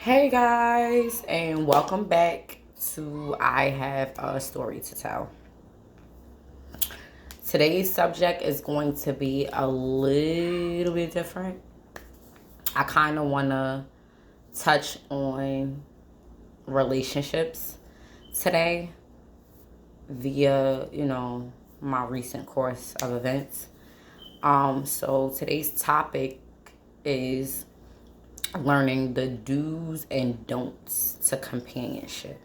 Hey guys, and welcome back to I Have a Story to Tell. Today's subject is going to be a little bit different. I kind of want to touch on relationships today via, my recent course of events. So today's topic is learning the do's and don'ts to companionship.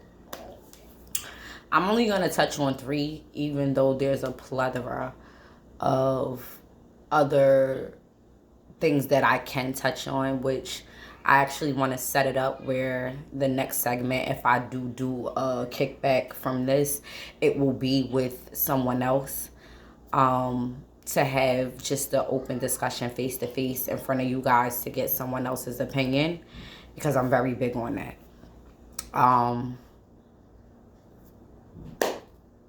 I'm only going to touch on three, even though there's a plethora of other things that I can touch on, which I actually want to set it up where the next segment, if I do a kickback from this, it will be with someone else, to have just an open discussion face to face in front of you guys to get someone else's opinion, because I'm very big on that.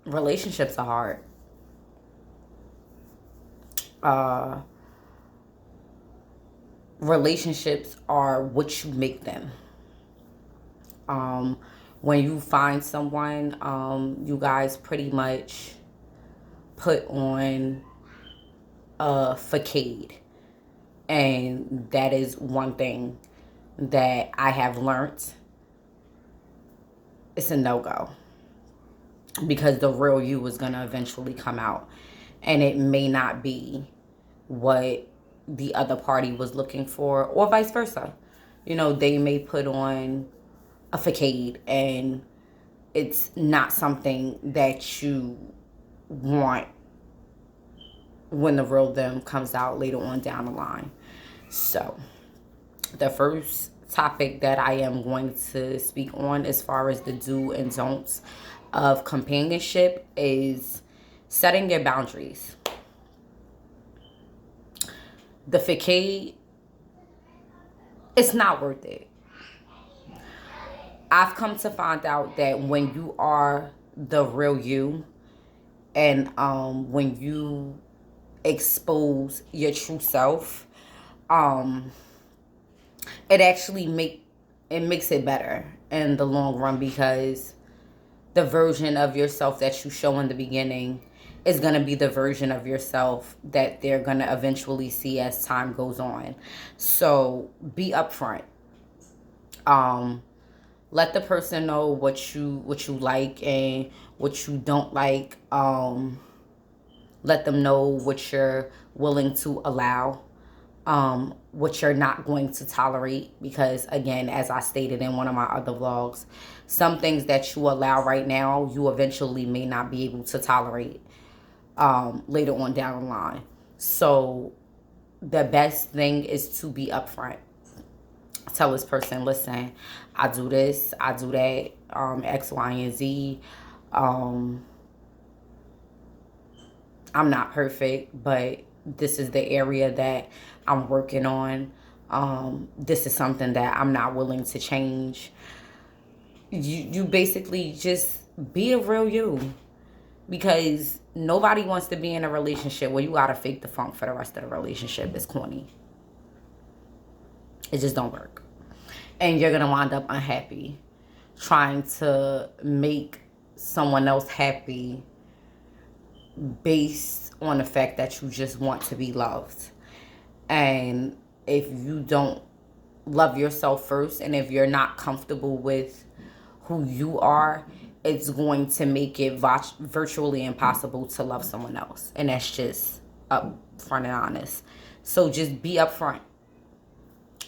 Relationships are hard. Relationships are what you make them. When you find someone, you guys pretty much put on a facade. And that is one thing that I have learned. It's a no-go. Because the real you is going to eventually come out. And it may not be what the other party was looking for, or vice versa. They may put on a facade and it's not something that you want when the real them comes out later on down the line. So, the first topic that I am going to speak on as far as the do and don'ts of companionship is setting your boundaries. The facade, it's not worth it. I've come to find out that when you are the real you, and when you expose your true self, it actually makes it better in the long run, because the version of yourself that you show in the beginning is going to be the version of yourself that they're going to eventually see as time goes on. So be upfront. Let the person know what you like and what you don't like. Let them know what you're willing to allow, what you're not going to tolerate. Because again, as I stated in one of my other vlogs, some things that you allow right now, you eventually may not be able to tolerate later on down the line. So the best thing is to be upfront. Tell this person, listen, I do this, I do that, X, Y, and Z. I'm not perfect, but this is the area that I'm working on. This is something that I'm not willing to change. You basically just be a real you, because nobody wants to be in a relationship where you gotta fake the funk for the rest of the relationship. It's corny. It just don't work. And you're gonna wind up unhappy trying to make someone else happy based on the fact that you just want to be loved. And if you don't love yourself first, and if you're not comfortable with who you are, it's going to make it virtually impossible to love someone else. And that's just upfront and honest. So just be upfront.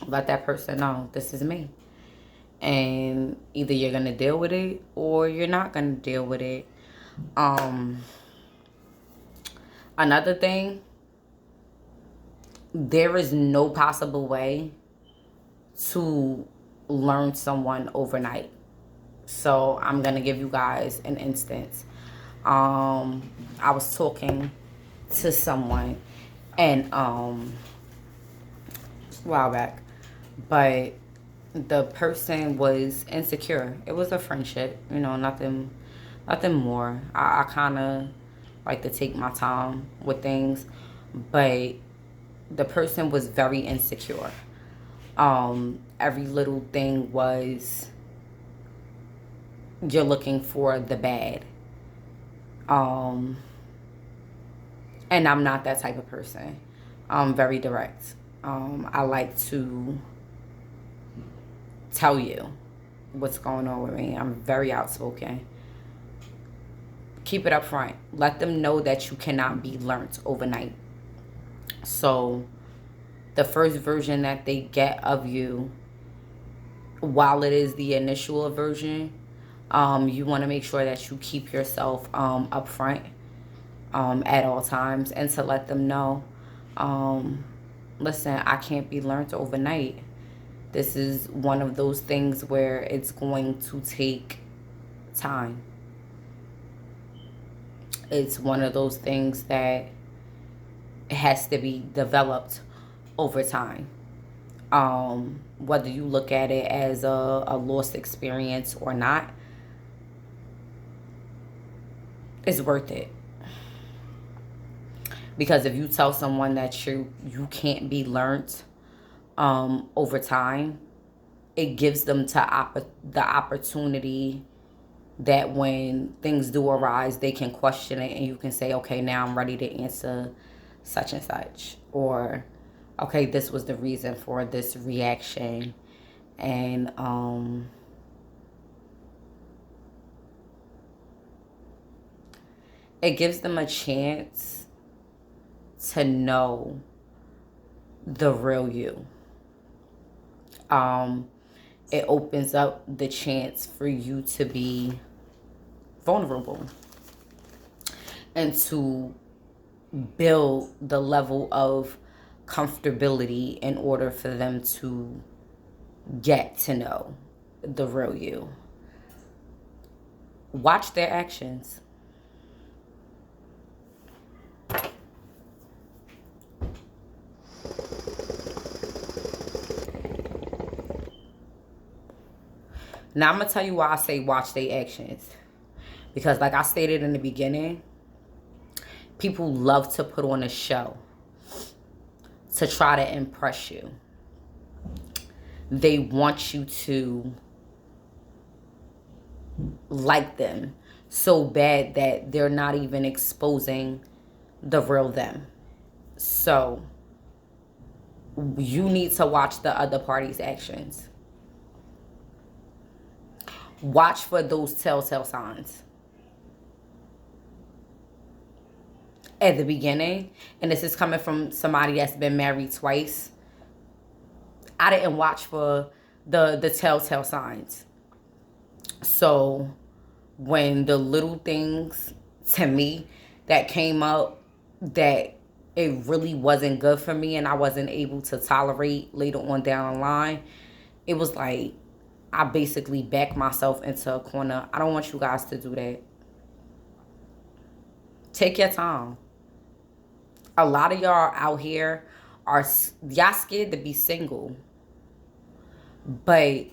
Let that person know, this is me. And either you're going to deal with it or you're not going to deal with it. Another thing, there is no possible way to learn someone overnight. So I'm going to give you guys an instance. I was talking to someone and a while back, but the person was insecure. It was a friendship, nothing more. I kind of like to take my time with things, but the person was very insecure. Every little thing was, you're looking for the bad. And I'm not that type of person. I'm very direct. I like to tell you what's going on with me. I'm very outspoken. Keep it up front. Let them know that you cannot be learned overnight. So the first version that they get of you, while it is the initial version, you want to make sure that you keep yourself up front at all times, and to let them know, listen, I can't be learned overnight. This is one of those things where it's going to take time. It's one of those things that has to be developed over time. Whether you look at it as a lost experience or not, it's worth it. Because if you tell someone that you can't be learned over time, it gives them the opportunity that when things do arise, they can question it, and you can say, okay, now I'm ready to answer such and such. Or, okay, this was the reason for this reaction. And it gives them a chance to know the real you. It opens up the chance for you to be vulnerable and to build the level of comfortability in order for them to get to know the real you. Watch their actions. Now, I'm going to tell you why I say watch their actions. Because like I stated in the beginning, people love to put on a show to try to impress you. They want you to like them so bad that they're not even exposing the real them. So you need to watch the other party's actions. Watch for those telltale signs. At the beginning, and this is coming from somebody that's been married twice, I didn't watch for the telltale signs. So when the little things to me that came up that it really wasn't good for me and I wasn't able to tolerate later on down the line, it was like I basically backed myself into a corner. I don't want you guys to do that. Take your time. A lot of y'all out here y'all scared to be single. But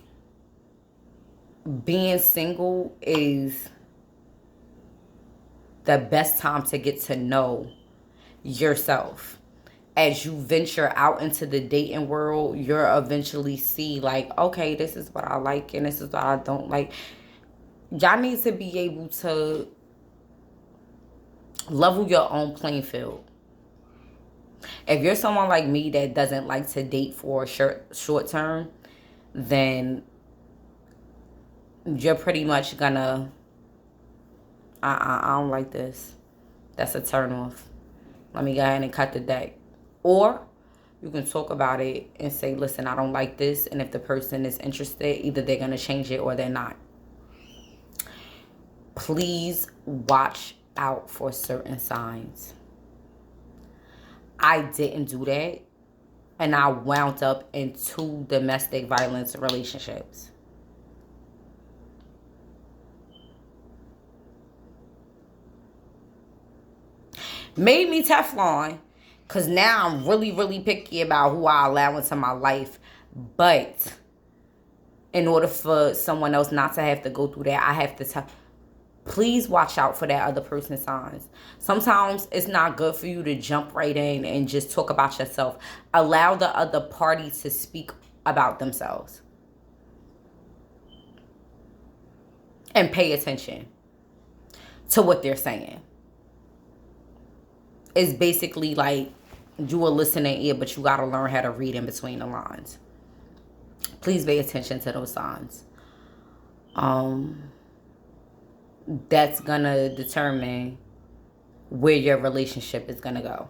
being single is the best time to get to know yourself. As you venture out into the dating world, you'll eventually see like, okay, this is what I like and this is what I don't like. Y'all need to be able to level your own playing field. If you're someone like me that doesn't like to date for a short term, then you're pretty much gonna, I don't like this. That's a turn off. Let me go ahead and cut the deck. Or you can talk about it and say, listen, I don't like this. And if the person is interested, either they're going to change it or they're not. Please watch out for certain signs. I didn't do that. And I wound up in 2 domestic violence relationships. Made me Teflon. Because now I'm really, really picky about who I allow into my life. But in order for someone else not to have to go through that, I have to tell. Please watch out for that other person's signs. Sometimes it's not good for you to jump right in and just talk about yourself. Allow the other party to speak about themselves. And pay attention to what they're saying. It's basically like you a listening ear, but you got to learn how to read in between the lines. Please pay attention to those signs. That's going to determine where your relationship is going to go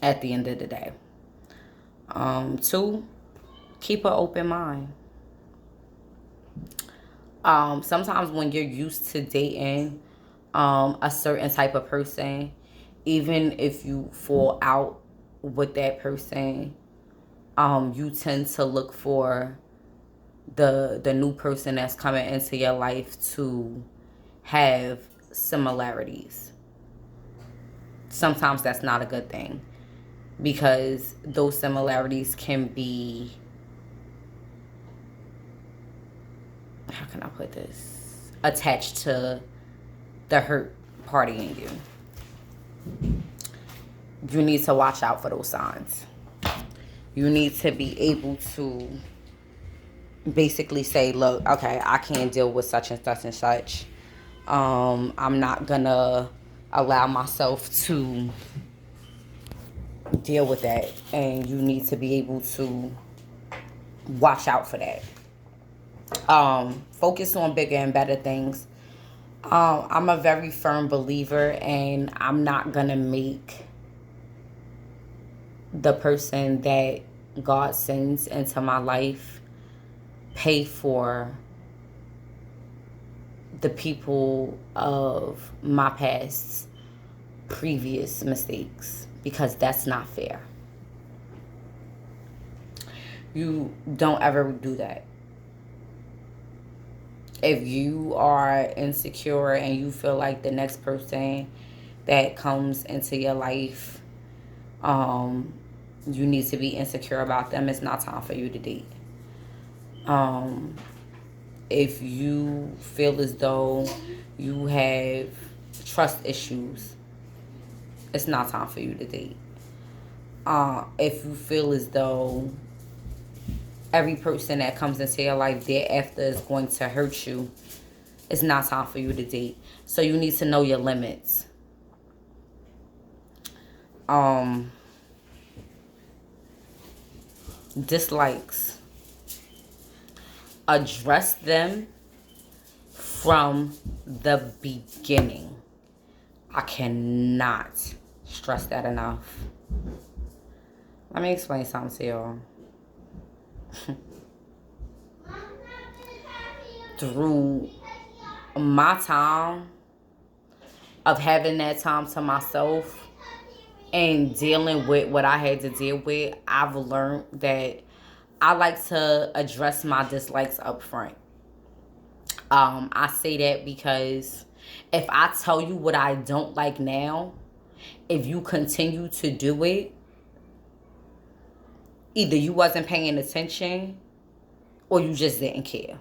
at the end of the day. 2, keep an open mind. Sometimes when you're used to dating a certain type of person, even if you fall out with that person, you tend to look for the new person that's coming into your life to have similarities. Sometimes that's not a good thing, because those similarities can be, how can I put this, attached to the hurt party in you. You need to watch out for those signs. You need to be able to basically say, look, okay, I can't deal with such and such and such. I'm not gonna allow myself to deal with that. And you need to be able to watch out for that. Focus on bigger and better things. I'm a very firm believer, and I'm not gonna make the person that God sends into my life pay for the people of my past previous mistakes, because that's not fair. You don't ever do that. If you are insecure and you feel like the next person that comes into your life, you need to be insecure about them, it's not time for you to date. If you feel as though you have trust issues, it's not time for you to date. If you feel as though every person that comes into your life thereafter is going to hurt you, it's not time for you to date. So you need to know your limits. Dislikes, address them from the beginning. I cannot stress that enough. Let me explain something to y'all. Through my time of having that time to myself and dealing with what I had to deal with, I've learned that I like to address my dislikes up front. I say that because if I tell you what I don't like now, if you continue to do it, either you wasn't paying attention or you just didn't care.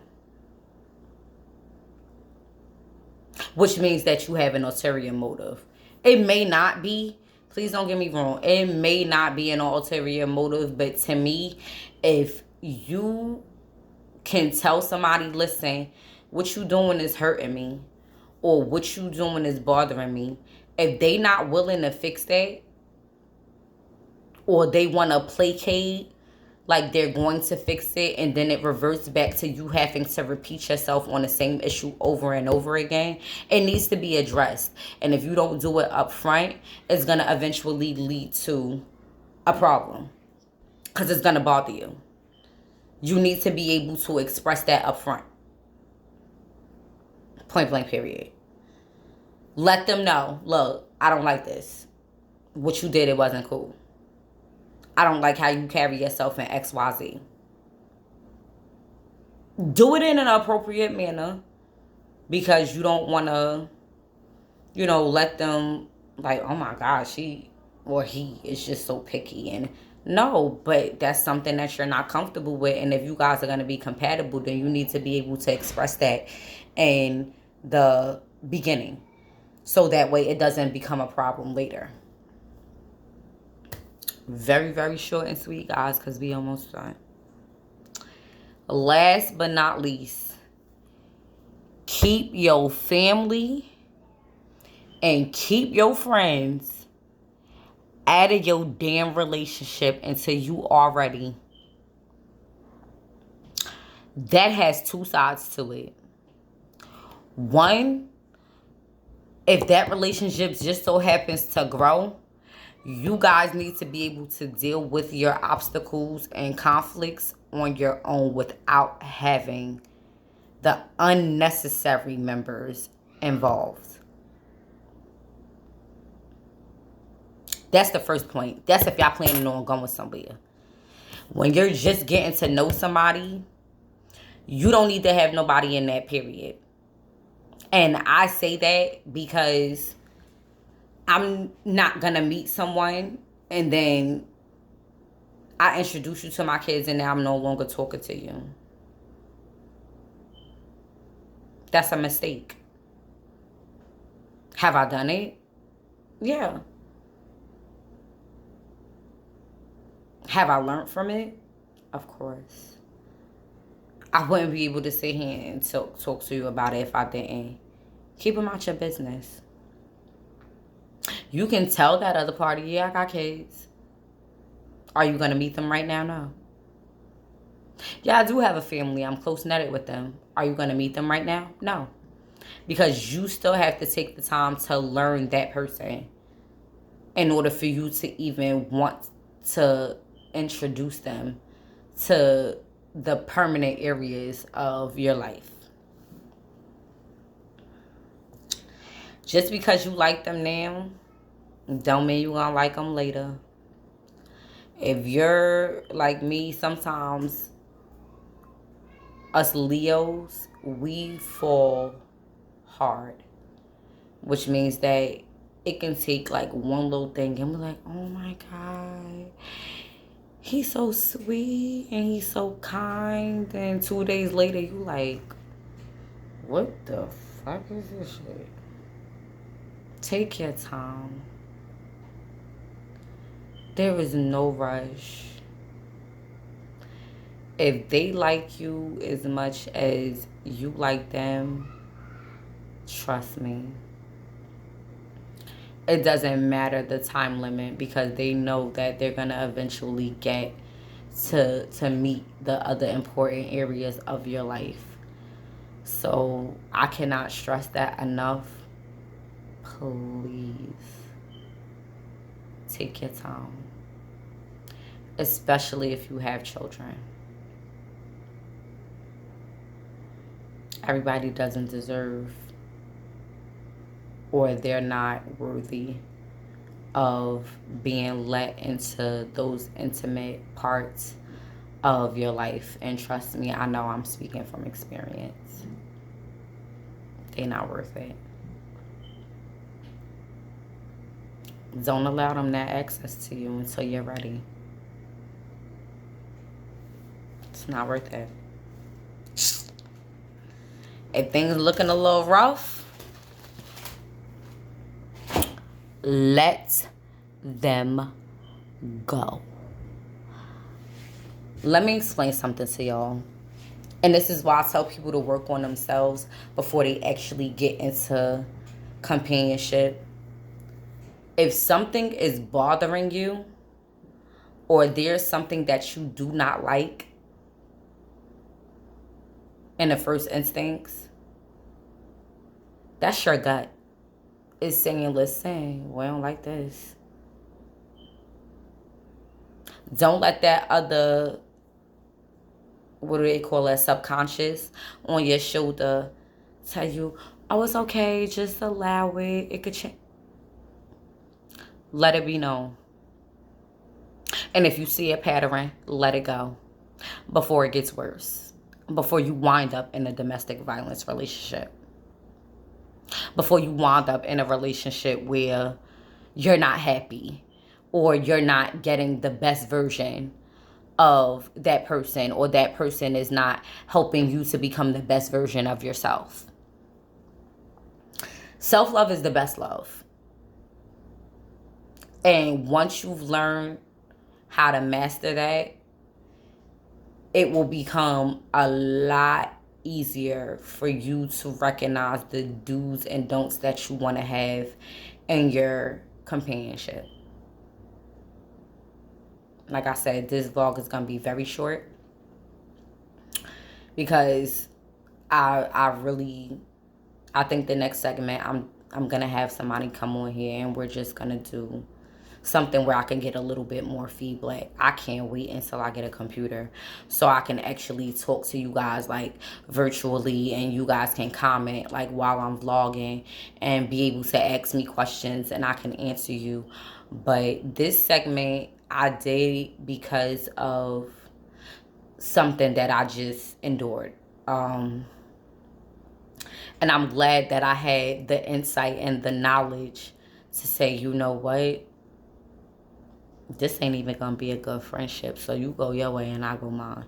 Which means that you have an ulterior motive. It may not be, please don't get me wrong, it may not be an ulterior motive, but to me, if you can tell somebody, listen, what you doing is hurting me, or what you doing is bothering me, if they not willing to fix that, or they want to placate like they're going to fix it, and then it reverts back to you having to repeat yourself on the same issue over and over again, it needs to be addressed. And if you don't do it up front, it's going to eventually lead to a problem, because it's going to bother you. You need to be able to express that up front. Point blank period. Let them know, look, I don't like this. What you did, it wasn't cool. I don't like how you carry yourself in XYZ. Do it in an appropriate manner, because you don't want to, let them like, oh my God, she or he is just so picky. And no, but that's something that you're not comfortable with. And if you guys are going to be compatible, then you need to be able to express that in the beginning, so that way it doesn't become a problem later. Very, very short and sweet, guys, because we almost done. Last but not least, keep your family and keep your friends out of your damn relationship until you are ready. That has two sides to it. One, if that relationship just so happens to grow, you guys need to be able to deal with your obstacles and conflicts on your own without having the unnecessary members involved. That's the first point. That's if y'all planning on going somewhere. When you're just getting to know somebody, you don't need to have nobody in that period. And I say that because I'm not going to meet someone and then I introduce you to my kids and now I'm no longer talking to you. That's a mistake. Have I done it? Yeah. Have I learned from it? Of course. I wouldn't be able to sit here and talk to you about it if I didn't. Keep them out your business. You can tell that other party, yeah, I got kids. Are you going to meet them right now? No. Yeah, I do have a family. I'm close-knitted with them. Are you going to meet them right now? No. Because you still have to take the time to learn that person in order for you to even want to introduce them to the permanent areas of your life. Just because you like them now, don't mean you're gonna like them later. If you're like me, sometimes us Leos, we fall hard. Which means that it can take like one little thing and we're like, oh my God, he's so sweet and he's so kind. And 2 days later, you like, what the fuck is this shit? Take your time. There is no rush. If they like you as much as you like them, trust me, it doesn't matter the time limit because they know that they're going to eventually get to meet the other important areas of your life. So I cannot stress that enough. Please take your time, especially if you have children. Everybody doesn't deserve or they're not worthy of being let into those intimate parts of your life. And trust me, I know I'm speaking from experience. They're not worth it. Don't allow them that access to you until you're ready. It's not worth it. If things looking a little rough, let them go. Let me explain something to y'all. And this is why I tell people to work on themselves before they actually get into companionship. If something is bothering you or there's something that you do not like in the first instincts, that's your gut. It's saying, listen, we don't like this. Don't let that other, what do they call that, subconscious on your shoulder tell you, oh, it's okay, just allow it. It could change. Let it be known. And if you see a pattern, let it go before it gets worse. Before you wind up in a domestic violence relationship. Before you wind up in a relationship where you're not happy or you're not getting the best version of that person or that person is not helping you to become the best version of yourself. Self-love is the best love. And once you've learned how to master that, it will become a lot easier for you to recognize the do's and don'ts that you want to have in your companionship. Like I said, this vlog is going to be very short because I think the next segment I'm going to have somebody come on here and we're just going to do something where I can get a little bit more feedback. I can't wait until I get a computer so I can actually talk to you guys like virtually, and you guys can comment like while I'm vlogging and be able to ask me questions and I can answer you. But this segment I did because of something that I just endured. And I'm glad that I had the insight and the knowledge to say, you know what? This ain't even gonna be a good friendship, so you go your way and I go mine.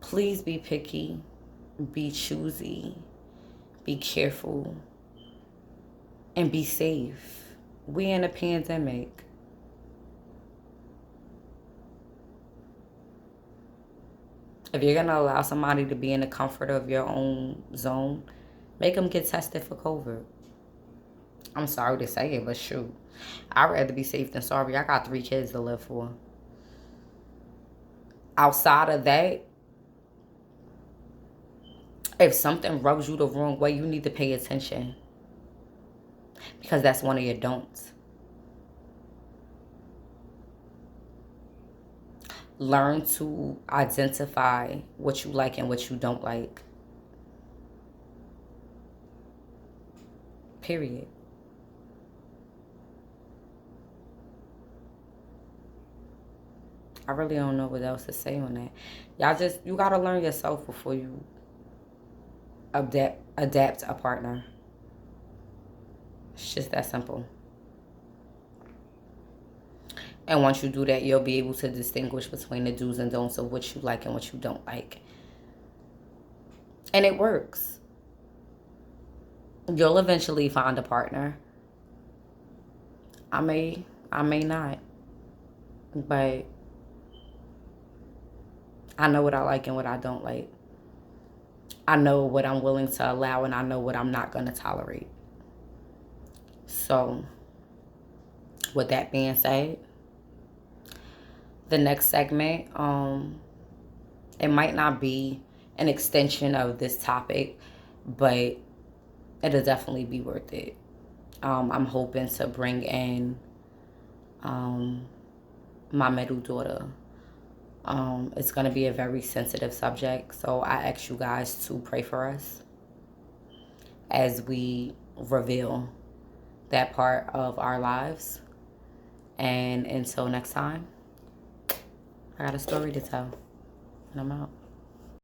Please be picky, be choosy, be careful, and be safe. We in a pandemic. If you're gonna allow somebody to be in the comfort of your own zone, make them get tested for COVID. I'm sorry to say it, but shoot, I'd rather be safe than sorry. I got 3 kids to live for. Outside of that, if something rubs you the wrong way, you need to pay attention, because that's one of your don'ts. Learn to identify what you like and what you don't like. Period. I really don't know what else to say on that. You gotta learn yourself before you adapt a partner. It's just that simple. And once you do that, you'll be able to distinguish between the do's and don'ts of what you like and what you don't like. And it works. You'll eventually find a partner. I may not. But I know what I like and what I don't like. I know what I'm willing to allow, and I know what I'm not going to tolerate. So, with that being said, the next segment, it might not be an extension of this topic, but it'll definitely be worth it. I'm hoping to bring in my middle daughter. It's going to be a very sensitive subject, so I ask you guys to pray for us as we reveal that part of our lives. And until next time, I got a story to tell, and I'm out.